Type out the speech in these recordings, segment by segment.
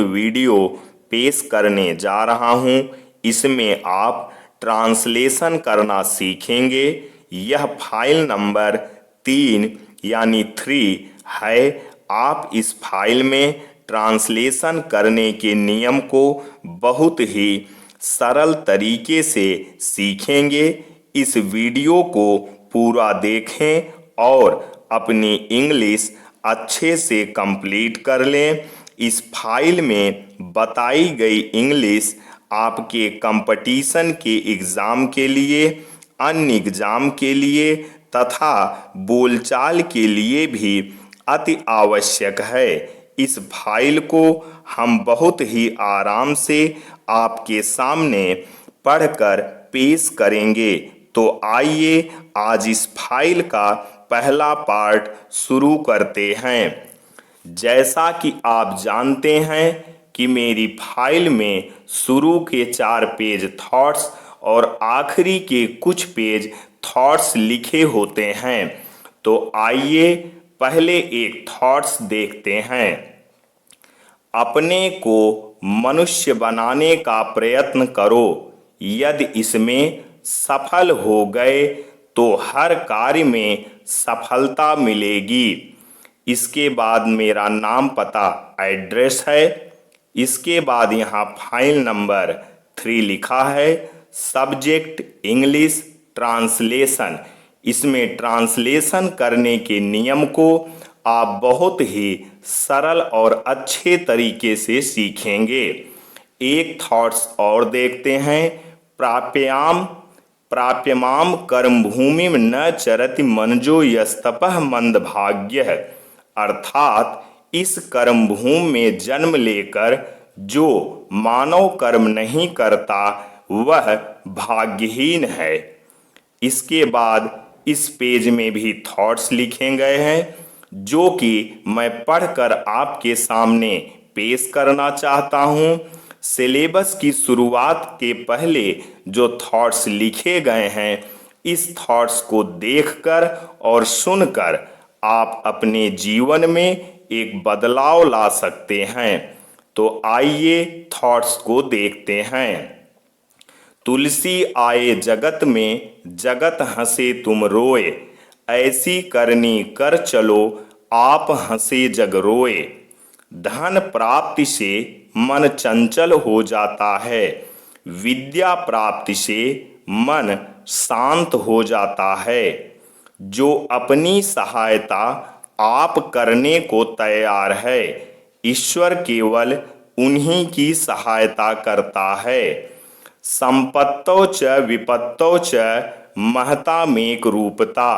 Video पेश करने जा रहा हूं। इसमें आप ट्रांसलेशन करना सीखेंगे। यह फाइल नंबर 3 यानी 3 है। आप इस फाइल में ट्रांसलेशन करने के नियम को बहुत ही सरल तरीके से सीखेंगे। इस वीडियो को पूरा देखें और अपनी इंग्लिश अच्छे से कंप्लीट कर लें। इस फाइल में बताई गई इंग्लिश आपके कंपटीशन के एग्ज़ाम के लिए, अन्य एग्ज़ाम के लिए तथा बोलचाल के लिए भी अति आवश्यक है। इस फाइल को हम बहुत ही आराम से आपके सामने पढ़कर पेश करेंगे। तो आइए आज इस फाइल का पहला पार्ट शुरू करते हैं। जैसा कि आप जानते हैं कि मेरी फाइल में शुरू के 4 पेज थॉट्स और आखिरी के कुछ पेज थॉट्स लिखे होते हैं। तो आइए पहले एक थॉट्स देखते हैं। अपने को मनुष्य बनाने का प्रयत्न करो। यदि इसमें सफल हो गए तो हर कार्य में सफलता मिलेगी। इसके बाद मेरा नाम पता एड्रेस है। इसके बाद यहाँ फाइल नंबर 3 लिखा है। Subject English translation. इसमें ट्रांसलेशन करने के नियम को आप बहुत ही सरल और अच्छे तरीके से सीखेंगे। एक थॉट्स और देखते हैं। प्राप्यमाम कर्मभूमि न चरति मनजो यस्तपः मंदभाग्यः। अर्थात इस कर्मभूमि में जन्म लेकर जो मानव कर्म नहीं करता वह भाग्यहीन है। इसके बाद इस पेज में भी थॉट्स लिखे गए हैं जो कि मैं पढ़कर आपके सामने पेश करना चाहता हूं। सिलेबस की शुरुआत के पहले जो थॉट्स लिखे गए हैं, इस थॉट्स को देखकर और सुनकर आप अपने जीवन में एक बदलाव ला सकते हैं। तो आइए थॉट्स को देखते हैं। तुलसी आए जगत में, जगत हंसे तुम रोए। ऐसी करनी कर चलो, आप हंसे जग रोए। धन प्राप्ति से मन चंचल हो जाता है, विद्या प्राप्ति से मन शांत हो जाता है। जो अपनी सहायता आप करने को तैयार है, ईश्वर केवल उन्हीं की सहायता करता है। संपत्तौ च विपत्तौ च महता मेक रूपता।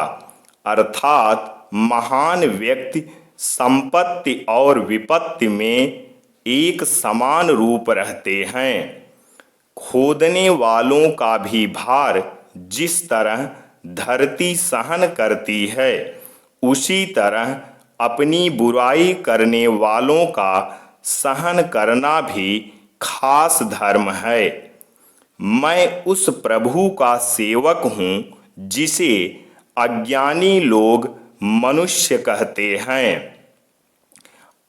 अर्थात महान व्यक्ति संपत्ति और विपत्ति में एक समान रूप रहते हैं। खोदने वालों का भी भार जिस तरह धरती सहन करती है, उसी तरह अपनी बुराई करने वालों का सहन करना भी खास धर्म है। मैं उस प्रभु का सेवक हूँ जिसे अज्ञानी लोग मनुष्य कहते हैं।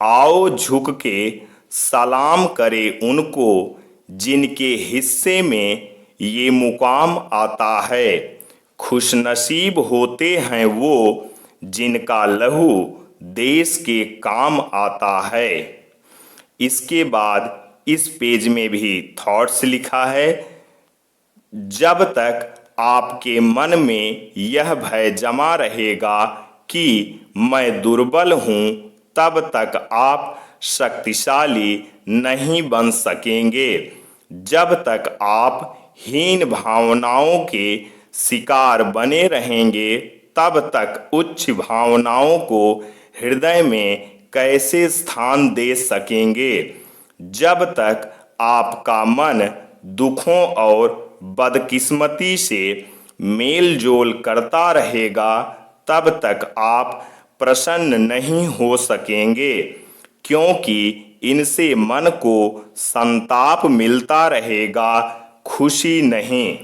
आओ झुक के सलाम करें उनको जिनके हिस्से में ये मुकाम आता है। खुशनसीब होते हैं वो जिनका लहू देश के काम आता है। इसके बाद इस पेज में भी थॉट्स लिखा है। जब तक आपके मन में यह भय जमा रहेगा कि मैं दुर्बल हूँ, तब तक आप शक्तिशाली नहीं बन सकेंगे। जब तक आप हीन भावनाओं के शिकार बने रहेंगे, तब तक उच्च भावनाओं को हृदय में कैसे स्थान दे सकेंगे। जब तक आपका मन दुखों और बदकिस्मती से मेल जोल करता रहेगा, तब तक आप प्रसन्न नहीं हो सकेंगे, क्योंकि इनसे मन को संताप मिलता रहेगा, खुशी नहीं।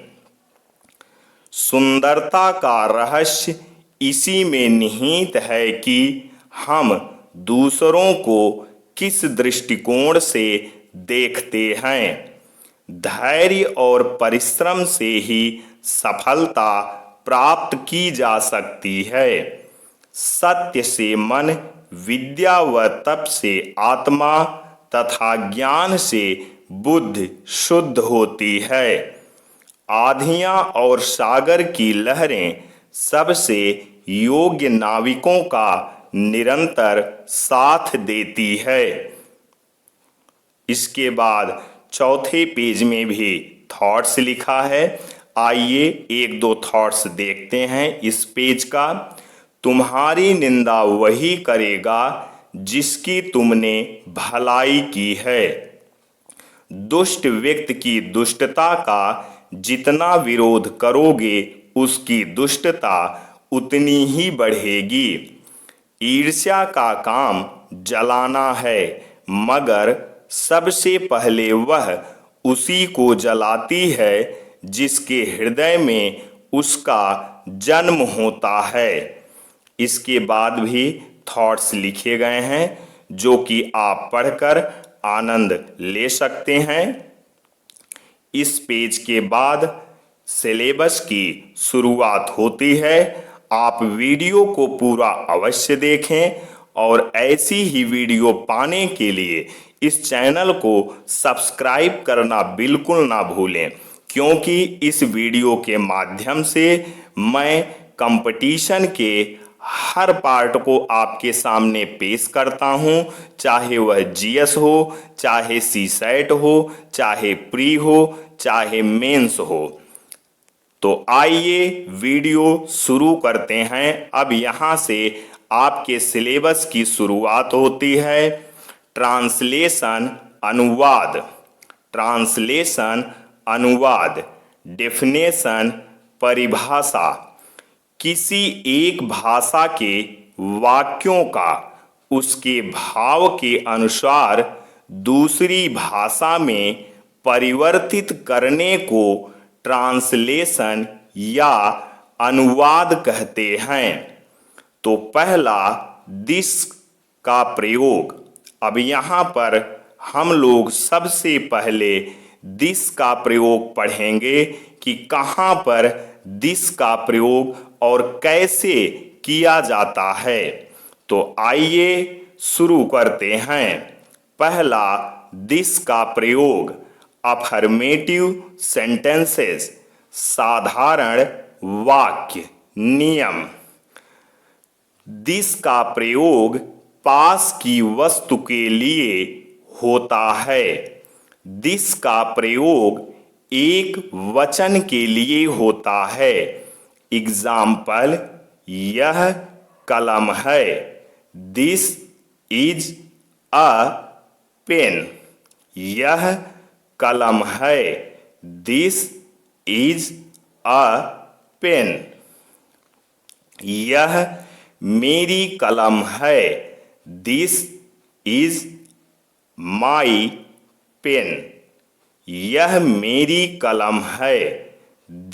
सुंदरता का रहस्य इसी में निहित है कि हम दूसरों को किस दृष्टिकोण से देखते हैं। धैर्य और परिश्रम से ही सफलता प्राप्त की जा सकती है। सत्य से मन, विद्या व तप से आत्मा तथा ज्ञान से बुद्धि शुद्ध होती है। आधियां और सागर की लहरें सबसे योग्य नाविकों का निरंतर साथ देती है। इसके बाद चौथे पेज में भी थॉट्स लिखा है। आइए एक दो थॉट्स देखते हैं इस पेज का। तुम्हारी निंदा वही करेगा जिसकी तुमने भलाई की है। दुष्ट व्यक्ति की दुष्टता का जितना विरोध करोगे उसकी दुष्टता उतनी ही बढ़ेगी। ईर्ष्या का काम जलाना है, मगर सबसे पहले वह उसी को जलाती है जिसके हृदय में उसका जन्म होता है। इसके बाद भी थॉट्स लिखे गए हैं जो कि आप पढ़कर आनंद ले सकते हैं। इस पेज के बाद सिलेबस की शुरुआत होती है। आप वीडियो को पूरा अवश्य देखें और ऐसी ही वीडियो पाने के लिए इस चैनल को सब्सक्राइब करना बिल्कुल ना भूलें, क्योंकि इस वीडियो के माध्यम से मैं कंपटीशन के हर पार्ट को आपके सामने पेश करता हूं, चाहे वह जीएस हो, चाहे सीसैट हो, चाहे प्री हो, चाहे मेंस हो। तो आइए वीडियो शुरू करते हैं। अब यहाँ से आपके सिलेबस की शुरुआत होती है। ट्रांसलेशन अनुवाद, ट्रांसलेशन अनुवाद, डेफिनेशन परिभाषा, किसी एक भाषा के वाक्यों का उसके भाव के अनुसार दूसरी भाषा में परिवर्तित करने को ट्रांसलेशन या अनुवाद कहते हैं। तो पहला दिस का प्रयोग। अब यहाँ पर हम लोग सबसे पहले दिस का प्रयोग पढ़ेंगे कि कहाँ पर दिस का प्रयोग और कैसे किया जाता है। तो आइए शुरू करते हैं। पहला दिस का प्रयोग, अफर्मेटिव सेंटेंसेस, साधारण वाक्य नियम। दिस का प्रयोग पास की वस्तु के लिए होता है। दिस का प्रयोग एक वचन के लिए होता है। एग्जाम्पल, यह कलम है। This is a pen. यह कलम है। This is a pen. यह मेरी कलम है। This is my pen. यह मेरी कलम है।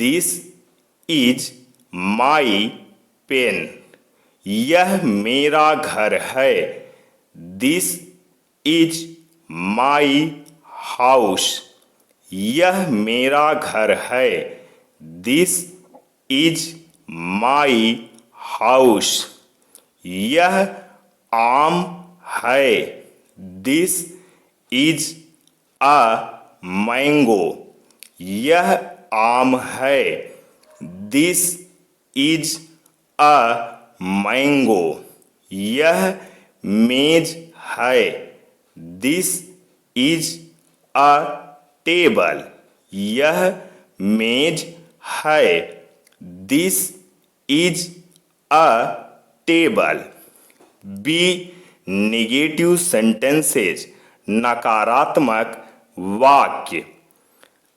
This is my pen. यह मेरा घर है। This is my house. यह मेरा घर है। This is my house. यह आम है। This is a mango. यह आम है। This is a mango. यह मेज है। This is a table. यह मेज है। This is a table. B negative sentences, नकारात्मक वाक्य।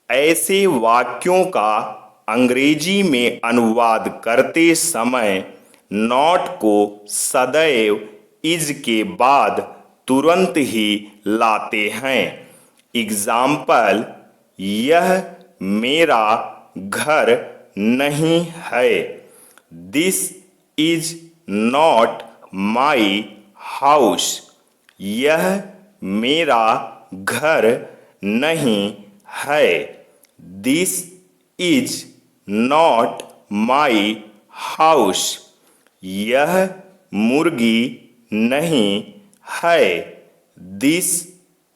ऐसे वाक्यों का अंग्रेजी में अनुवाद करते समय नॉट को सदैव इज के बाद तुरंत ही लाते हैं। एग्जाम्पल, यह मेरा घर नहीं है। This is not my house. यह मेरा घर नहीं है। This is not my house. यह मुर्गी नहीं है। This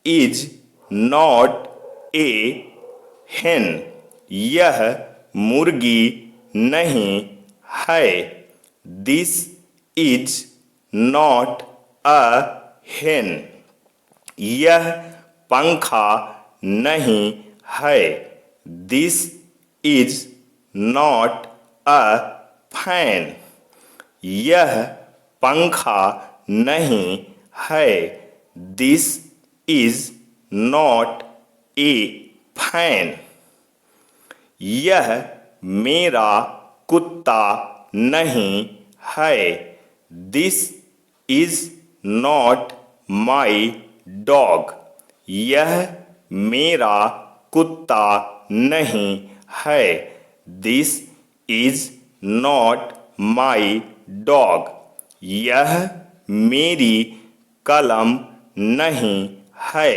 is not a hen। यह मुर्गी नहीं है। This is not a hen। यह पंखा नहीं है। This is not a fan. यह पंखा नहीं है। This is not a fan. यह मेरा कुत्ता नहीं है। This is not my dog. यह मेरा कुत्ता नहीं है। This is not my dog. यह मेरी कलम नहीं है।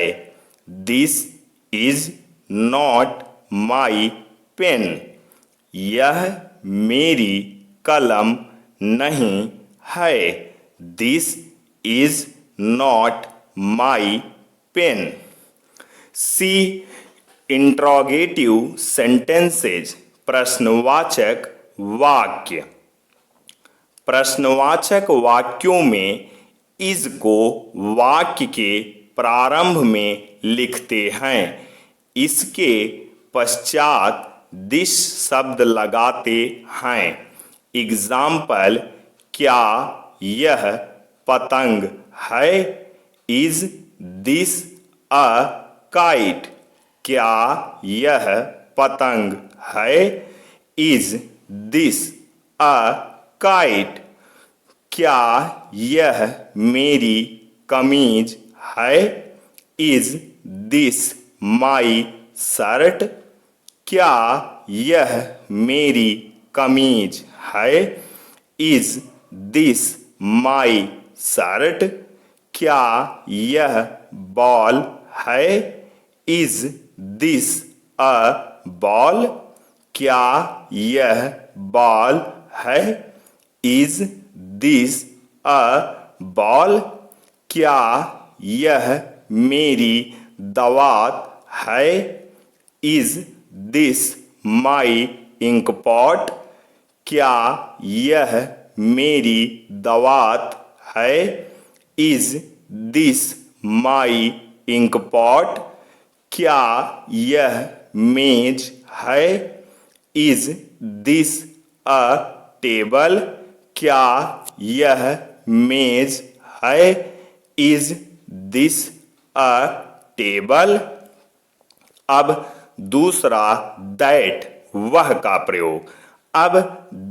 This is not my pen. यह मेरी कलम नहीं है। This is not my pen. C interrogative sentences प्रश्नवाचक वाक्य। प्रश्नवाचक वाक्यों में इज को वाक्य के प्रारंभ में लिखते हैं। इसके पश्चात दिस शब्द लगाते हैं। एग्जाम्पल, क्या यह पतंग है? Is this a kite? क्या यह पतंग है? Is this a kite? क्या यह मेरी कमीज है? Is this my shirt? क्या यह मेरी कमीज है? Is this my shirt? क्या यह बॉल है? Is this a ball? क्या यह बॉल है? Is this a ball? क्या यह मेरी दवात है? Is this my ink pot? क्या यह मेरी दवात है? Is this my ink pot? क्या यह मेज है? Is this a table? क्या यह मेज है? Is this a table? अब दूसरा दैट वह का प्रयोग। अब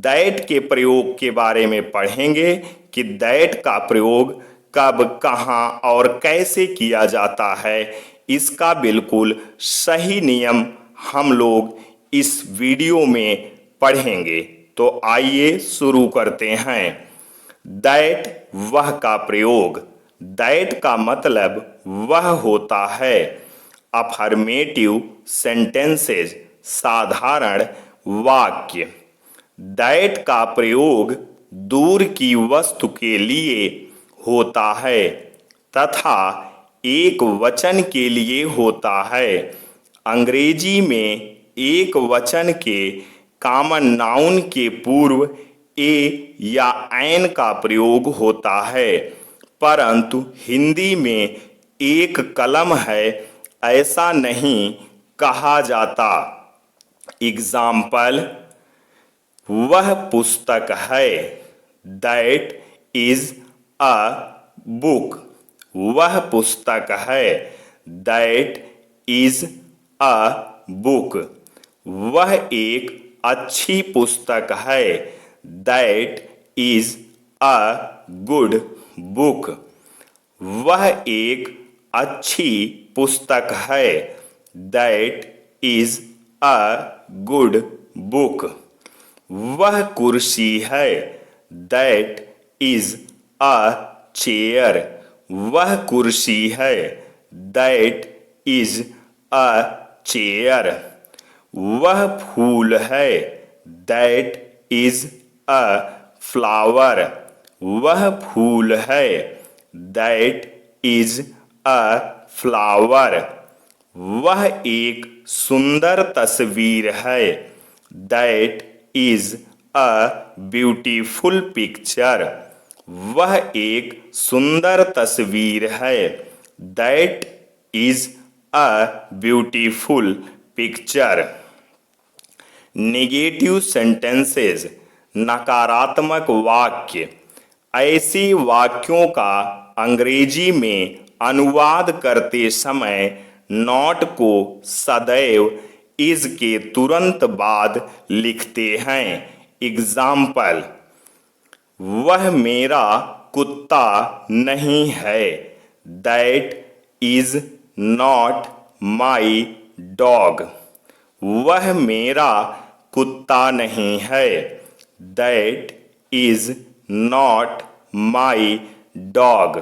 दैट के प्रयोग के बारे में पढ़ेंगे कि दैट का प्रयोग कब, कहाँ और कैसे किया जाता है। इसका बिल्कुल सही नियम हम लोग इस वीडियो में पढ़ेंगे। तो आइए शुरू करते हैं। दैट वह का प्रयोग। दैट का मतलब वह होता है। अफर्मेटिव सेंटेंसेज साधारण वाक्य। दैट का प्रयोग दूर की वस्तु के लिए होता है तथा एक वचन के लिए होता है। अंग्रेजी में एक वचन के कॉमन नाउन के पूर्व ए या एन का प्रयोग होता है, परंतु हिंदी में एक कलम है ऐसा नहीं कहा जाता। एग्जाम्पल, वह पुस्तक है। That is a book. वह पुस्तक है। That is a book. वह एक अच्छी पुस्तक है। That is a good book. वह एक अच्छी पुस्तक है। That is a good book. वह कुर्सी है। That is a chair. वह कुर्सी है। That is a chair. वह फूल है, दैट इज अ फ्लावर। वह फूल है, दैट इज अ फ्लावर। वह एक सुंदर तस्वीर है, that is a beautiful picture. वह एक सुंदर तस्वीर है, that is a beautiful picture. Negative sentences, नकारात्मक वाक्य। ऐसे वाक्यों का अंग्रेजी में अनुवाद करते समय नॉट को सदैव इज के तुरंत बाद लिखते हैं। एग्जाम्पल, वह मेरा कुत्ता नहीं है, that is not my dog. वह मेरा कुत्ता नहीं है, that is not my dog.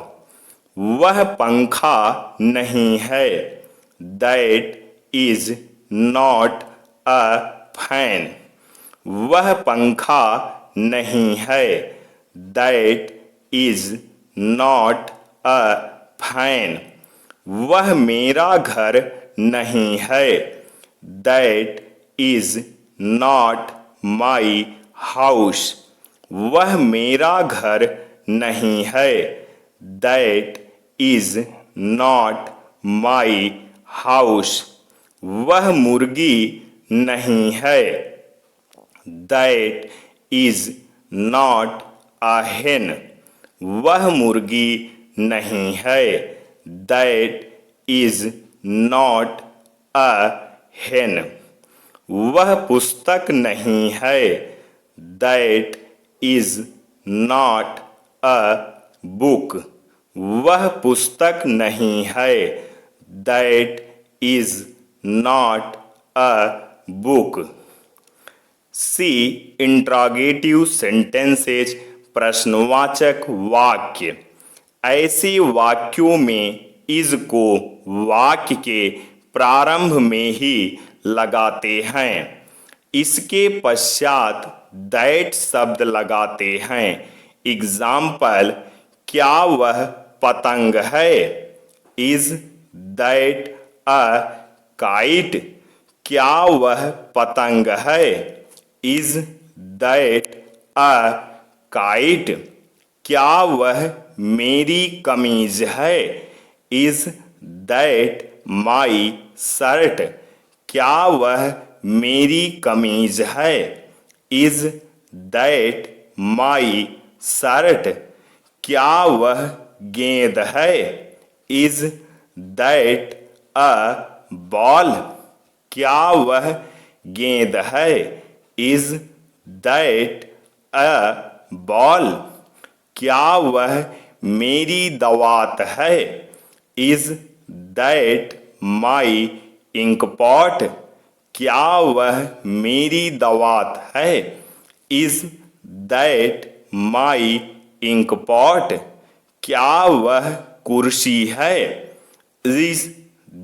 वह पंखा नहीं है, that is not a fan. वह पंखा नहीं है, that is not a fan. वह मेरा घर नहीं है, that is not my house. वह मेरा घर नहीं है, that is not my house. वह मुर्गी नहीं है, दैट इज नॉट अ हेन। वह मुर्गी नहीं है, दैट इज नॉट अ हेन। वह पुस्तक नहीं है, that is not a book. वह पुस्तक नहीं है, that is not a book. C interrogative sentences, प्रश्नवाचक वाक्य। ऐसे वाक्यों में इज को वाक्य के प्रारंभ में ही लगाते हैं। इसके पश्चात दैट शब्द लगाते हैं। एग्जाम्पल, क्या वह पतंग है, इज दैट अ काइट। क्या वह पतंग है, इज दैट अ काइट। क्या वह मेरी कमीज है, इज दैट माई शर्ट। क्या वह मेरी कमीज है, इज दैट माई शर्ट। क्या वह गेंद है, इज दैट अ बॉल। क्या वह गेंद है, इज दैट अ बॉल। क्या वह मेरी दवात है, is that my ink pot. क्या वह मेरी दवात है, is that my ink pot. क्या वह कुर्सी है, इज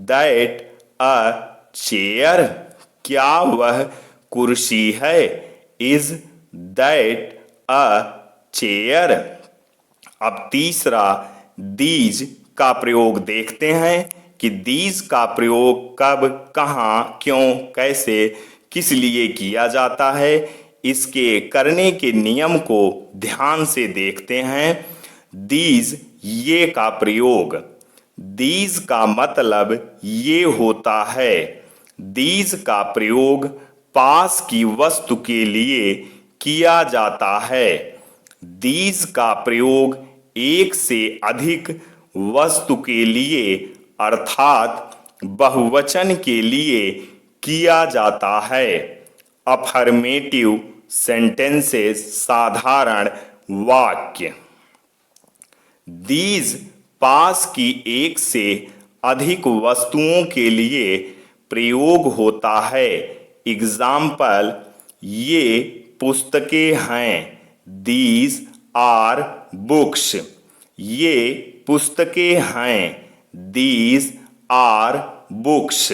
दैट अ चेयर। क्या वह कुर्सी है, इज दैट अ चेयर। अब तीसरा दीज का प्रयोग देखते हैं कि दीज का प्रयोग कब, कहाँ, क्यों, कैसे, किस लिए किया जाता है। इसके करने के नियम को ध्यान से देखते हैं। दीज, ये का प्रयोग। दीज का मतलब ये होता है। दीज का प्रयोग पास की वस्तु के लिए किया जाता है। दीज का प्रयोग एक से अधिक वस्तु के लिए अर्थात बहुवचन के लिए किया जाता है। अफर्मेटिव सेंटेंसेस, साधारण वाक्य। दीज पास की एक से अधिक वस्तुओं के लिए प्रयोग होता है। एग्जाम्पल, ये पुस्तकें हैं, दीज आर बुक्स। ये पुस्तकें हैं, दीज आर बुक्स।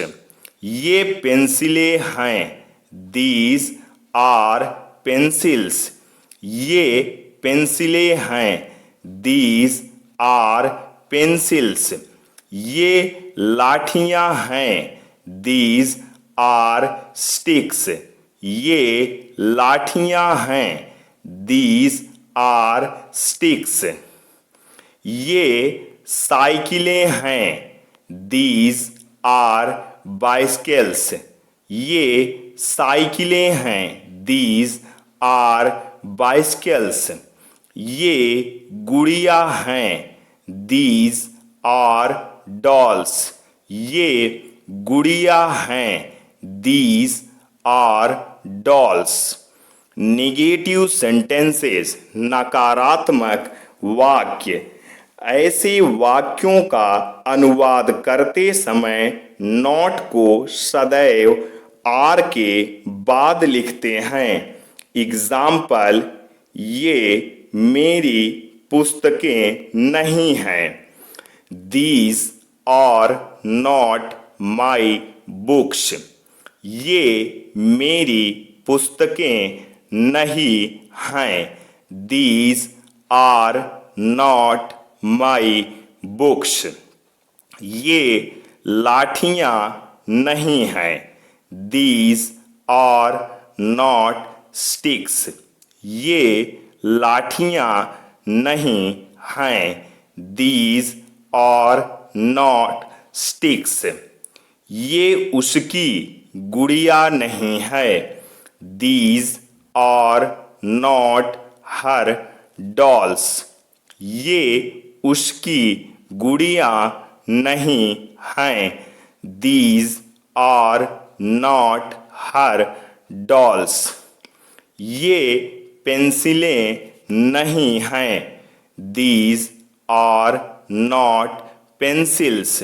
ये पेंसिलें हैं, दीज आर पेंसिल्स। ये पेंसिलें हैं, दीज आर पेंसिल्स। ये लाठियां हैं, दीज आर स्टिक्स। ये लाठियां हैं, दीज आर स्टिक्स। ये साइकिलें हैं, दीज आर बाइसिकल्स। ये साइकिलें हैं, दीज आर बाइसिकल्स। ये गुड़िया हैं, दीज आर डॉल्स। ये गुड़िया हैं, these are dolls. Negative sentences, नकारात्मक वाक्य। ऐसे वाक्यों का अनुवाद करते समय नॉट को सदैव आर के बाद लिखते हैं। एग्जाम्पल, ये मेरी पुस्तकें नहीं हैं। These are not my books. ये मेरी पुस्तकें नहीं हैं। These are not my books. ये लाठियां नहीं हैं, दीज आर नॉट स्टिक्स। ये लाठियां नहीं हैं, दीज आर नॉट स्टिक्स। ये उसकी गुड़िया नहीं है, these are not her dolls. ये उसकी गुड़िया नहीं हैं, these are not her dolls. ये पेंसिलें नहीं हैं, दीज आर नॉट पेंसिल्स।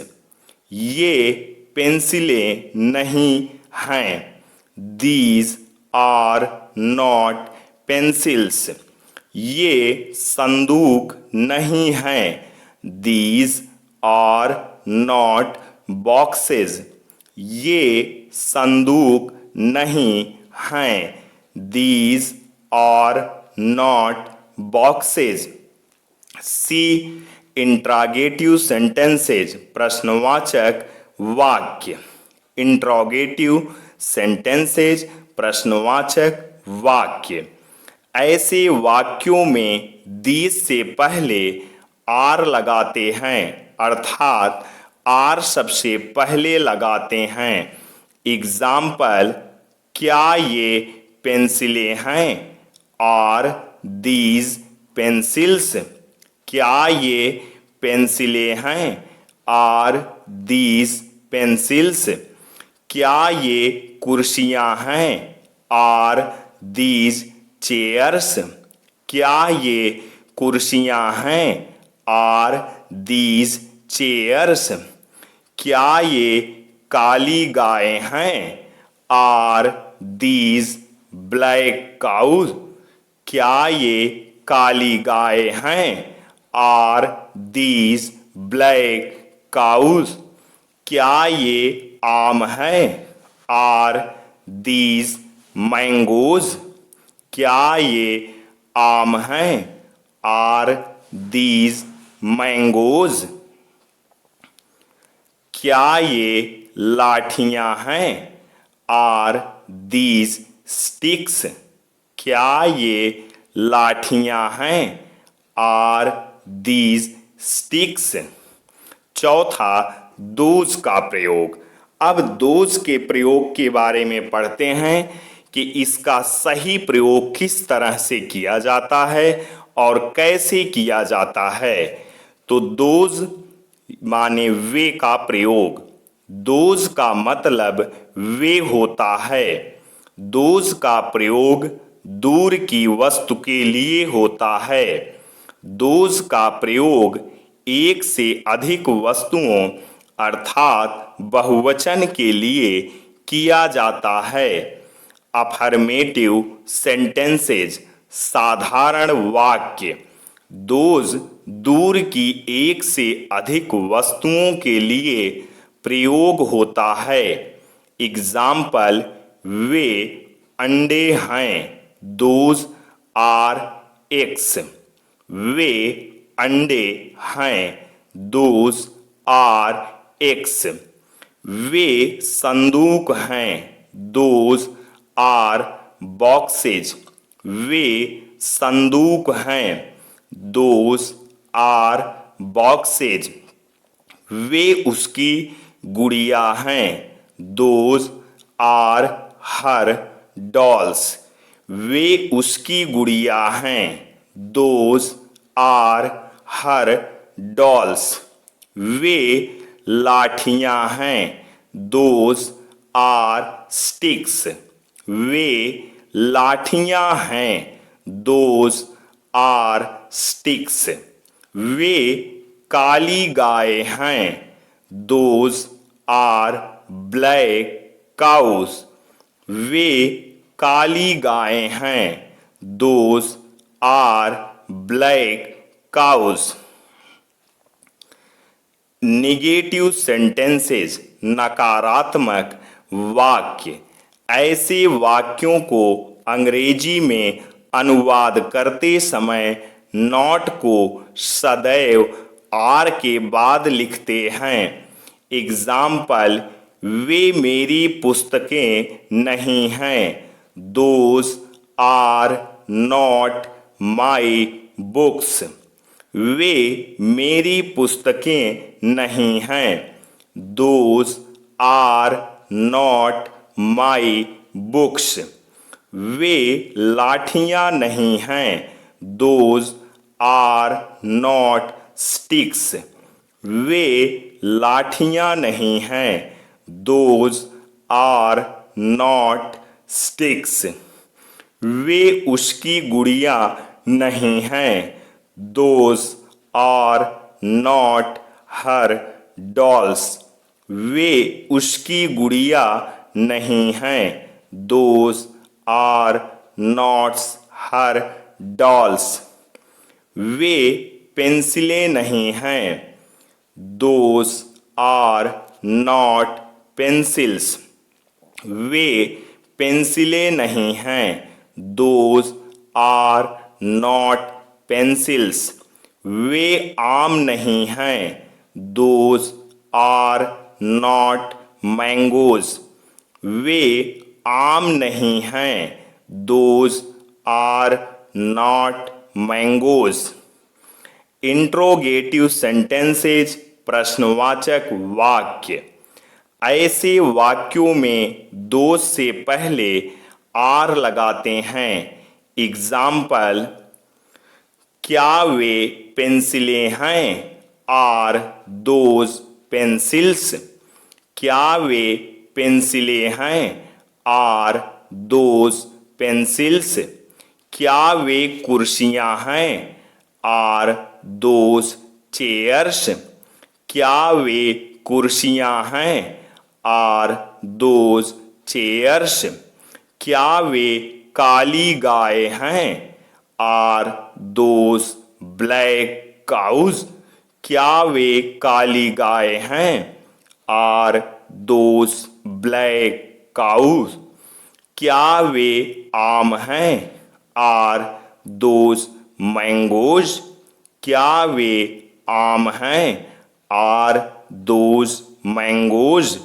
ये पेंसिलें नहीं हैं, दीज आर नॉट पेंसिल्स। ये संदूक नहीं हैं, दीज आर नॉट बॉक्सेस। ये संदूक नहीं हैं, these are not boxes. C interrogative sentences, प्रश्नवाचक वाक्य। इंट्रोगेटिव सेंटेंसेज, प्रश्नवाचक वाक्य। ऐसे वाक्यों में दीज से पहले आर लगाते हैं, अर्थात आर सबसे पहले लगाते हैं। एग्जाम्पल, क्या ये पेंसिलें हैं? Are these pencils? क्या ये पेंसिलें हैं? Are these pencils? क्या ये कुर्सियां हैं? Are these chairs? क्या ये कुर्सियां हैं? Are these chairs? क्या ये काली गाय हैं? Are these black cows? क्या ये काली गाय हैं? Are these black cows? क्या ये आम है? Are these mangoes? क्या ये आम हैं? Are these mangoes? क्या ये लाठियां हैं? Are these sticks? क्या ये लाठियां हैं? Are these sticks? चौथा, दोज का प्रयोग। अब दोज के प्रयोग के बारे में पढ़ते हैं कि इसका सही प्रयोग किस तरह से किया जाता है और कैसे किया जाता है। तो दोज माने वे का प्रयोग। दोज का मतलब वे होता है। दोज का प्रयोग दूर की वस्तु के लिए होता है। दोज का प्रयोग एक से अधिक वस्तुओं अर्थात बहुवचन के लिए किया जाता है। अफर्मेटिव सेंटेंसेज, साधारण वाक्य। दोज दूर की एक से अधिक वस्तुओं के लिए प्रयोग होता है। एग्जाम्पल, वे अंडे हैं, दोज आर एग्स। वे अंडे हैं, दोज आर एग्स। वे संदूक हैं, दोज आर बॉक्सेज। वे संदूक हैं, दोज आर बॉक्सेज। वे उसकी गुड़िया हैं, दोज आर हर डॉल्स। वे उसकी गुड़िया हैं, दोज आर हर डॉल्स। वे लाठियां हैं, दोज आर स्टिक्स। वे लाठियां हैं, दोज आर स्टिक्स। वे काली गाय हैं, दोज आर ब्लैक काउस। वे काली गाय हैं, those are black cows. Negative sentences, नकारात्मक वाक्य। ऐसे वाक्यों को अंग्रेजी में अनुवाद करते समय नॉट को सदैव आर के बाद लिखते हैं। एग्जाम्पल, वे मेरी पुस्तकें नहीं हैं, those are not my books. वे मेरी पुस्तकें नहीं हैं, those are not my books. वे लाठियां नहीं हैं, दोज आर नॉट स्टिक्स। वे लाठियां नहीं हैं, दोज आर नॉट स्टिक्स। वे उसकी गुड़िया नहीं हैं, those are not her dolls. वे उसकी गुड़िया नहीं हैं, those are not her dolls. वे पेंसिलें नहीं हैं, दोज आर नॉट पेंसिल्स। वे पेंसिलें नहीं हैं, दोज आर नॉट पेंसिल्स। वे आम नहीं हैं, दोज आर नॉट मैंगोज। वे आम नहीं हैं, those are not mangoes. Interrogative sentences, प्रश्नवाचक वाक्य। ऐसे वाक्यों में दोज से पहले आर लगाते हैं। एग्जाम्पल, क्या वे पेंसिलें हैं, आर दोज पेंसिल्स। क्या वे पेंसिलें हैं, आर दोज पेंसिल्स। क्या वे कुर्सियां हैं, आर दोज चेयर्स। क्या वे कुर्सियां हैं, आर दोज चेयर्स। क्या वे काली गाय हैं, आर दोज ब्लैक काउज। क्या वे काली गाय हैं, आर दोज ब्लैक काउज। क्या वे आम हैं, आर दोज मैंगोज। क्या वे आम हैं, आर दोज मैंगोज।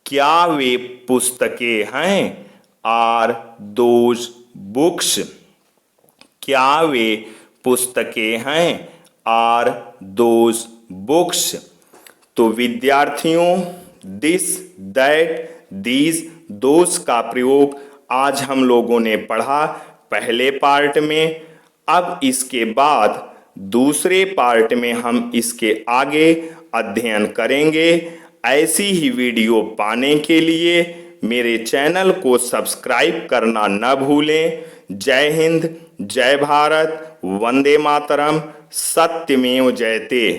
क्या वे पुस्तकें हैं, आर दोज बुक्स। क्या वे पुस्तकें हैं, आर दोज बुक्स। तो विद्यार्थियों, दिस, दैट, दीज, दोज का प्रयोग आज हम लोगों ने पढ़ा पहले पार्ट में। अब इसके बाद दूसरे पार्ट में हम इसके आगे अध्ययन करेंगे। ऐसी ही वीडियो पाने के लिए मेरे चैनल को सब्सक्राइब करना न भूलें। जय हिंद, जय भारत, वंदे मातरम, सत्यमेव जयते।